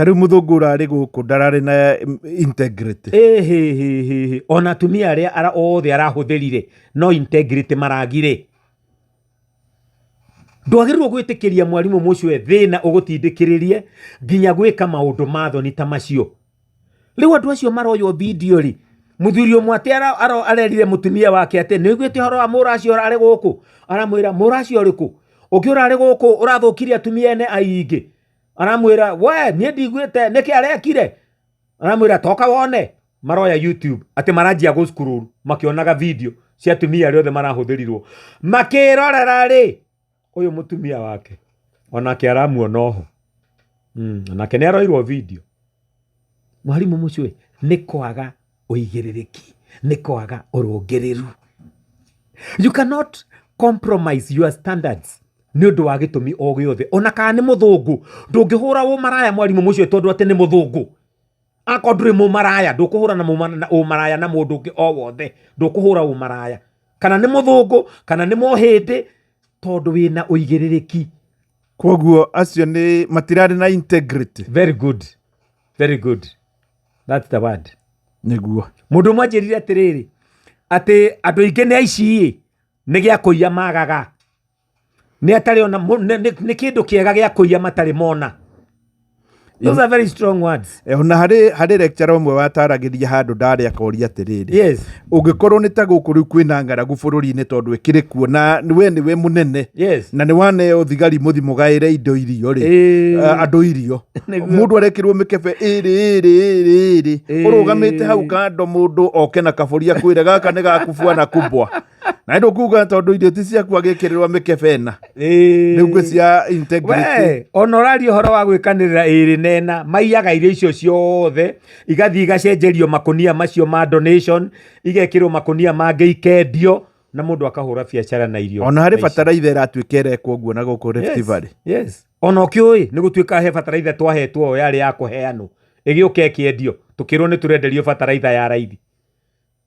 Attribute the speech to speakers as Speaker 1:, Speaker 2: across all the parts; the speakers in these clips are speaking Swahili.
Speaker 1: Tari muthungu urari guku ndarari na integrity.
Speaker 2: Ona tumia aria othe arahuthirire no integrity maragire. Ndwagĩrĩirwo gwĩtĩkĩria mwarimu mũcio thĩna ũgũtindĩkĩrĩrie nginya gwĩka maũndũ mathoni ta macio. Rĩu andũ acio maroywo video ri muthuri ũmwe atĩ arerire mutumia wake atĩ nĩũiguĩte ũhoro wa mũracio arĩ gũkũ, aramwĩra mũracio ũrĩkũ ũngĩ ũrarĩ gũkũ ũrathũkirie atumia ene aingĩ, aramwĩra we niĩ ndigwĩte nĩkĩ arekire, aramwĩra toka wone. Maroya YouTube atĩ maranjia gũscroll makĩonaga video cia atumia arĩa othe marahũthĩrirwo makĩrorera rĩ uyu mutumia wake onake aramuona oho onake nĩ aroirwo video. Mwarimu mũcio nĩ kwaga ũigĩrĩrĩki, nĩ kwaga ũrũngĩrĩru. You cannot compromise your standards nĩ ũndũ wa gĩtũmi o gĩothe. Ona kana nĩ mũthũngũ ndũngĩhũra ũmaraya mwarimu mũcio tondũ atĩ nĩ mũthũngũ. Akoro ndũrĩ mũmaraya ndũkũhũra na ũmaraya na mũndũ ũngĩ o wothe, ndũkũhũra ũmaraya kana nĩ mũthũngũ kana nĩ mohĩndĩ tondũ wĩna ũigĩrĩrĩki.
Speaker 1: Koguo acio nĩ matirarĩ na integrity.
Speaker 2: Very good, very good, that's the word.
Speaker 1: Nĩguo
Speaker 2: Mũndũ mwanjĩrire atĩrĩrĩ atĩ andũ aingĩ nĩ aici nĩ gĩa kũiya magaga, nĩ atarĩ ona nĩ kĩndũ kĩega gĩa kũiya matarĩ mona. Those are very strong words.
Speaker 1: Ona harĩ lecture ũmwe wataragĩria handũ ndarĩ akoria atĩrĩrĩ.
Speaker 2: Yes.
Speaker 1: Ũngĩkorwo nĩ ta gũkũ rĩu kwĩna ng'aragu bũrũri-inĩ tondũ ĩkĩrĩ kuo na nĩwe mũnene.
Speaker 2: Yes.
Speaker 1: Na nĩ waneo thigari mũthimo gaĩre indo irio rĩ andũ irio mũndũ arekĩrwo mĩkebe ĩrĩ ũrũgamĩte hau kando mũndũ oke na kabũria kwĩre gaka nĩ gakubua na kubwa na ndũ kuga tondũ irio ti ciaku agĩkĩrĩrwo mĩkebe ĩna nĩguo cia integrity.
Speaker 2: Ona ũraria ũhoro wa gwĩkanĩrĩra ĩrĩ nena maiyaga irio icio ciothe igathiĩ igacenjerio makonia macio ma donation igekĩrwo makonia mangĩ ikendio na mũndũ akahũra biacara na irio.
Speaker 1: Ona harĩ bataraitha ĩratuĩka ĩrekwo ũguo na gũkũ Rift Valley.
Speaker 2: Yes. Ona ũkĩũĩ nĩ gũtuĩka he bataraitha twahetwo yarĩ ya kũheanwo ĩgĩũka ĩkĩendio tũkĩrwo nĩ tũrenderio bataraitha ya raithi.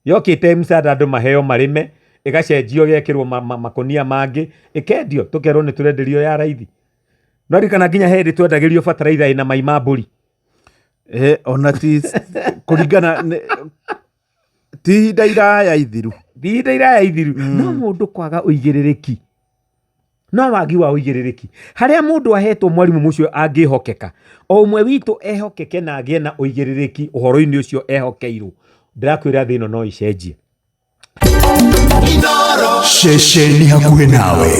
Speaker 2: Yokĩte msaada andũ maheo marĩme ĩgacenjio gekĩrwo makonia mangĩ ĩkendio tũkerwo nĩ tũrenderio ya raithi. Nori kana nginya hĩndĩ twendagĩrio bataraitha ĩna mai ma mbũri.
Speaker 1: Ona ti kũringana ti ihinda iraya ithiru.
Speaker 2: No mũndũ kwaga ũigĩrĩrĩki, no wagi wa ũigĩrĩrĩki. Harĩa mũndũ ahetwo mwarimu mũcio angĩhokeka, o ũmwe witũ ehokeke na agĩe na ũigĩrĩrĩki ũhoro-inĩ ũcio ehokeirwo, ndĩrakwĩra thĩ ĩno no icenjie.
Speaker 3: Sheshe ni hakuhĩ nawe.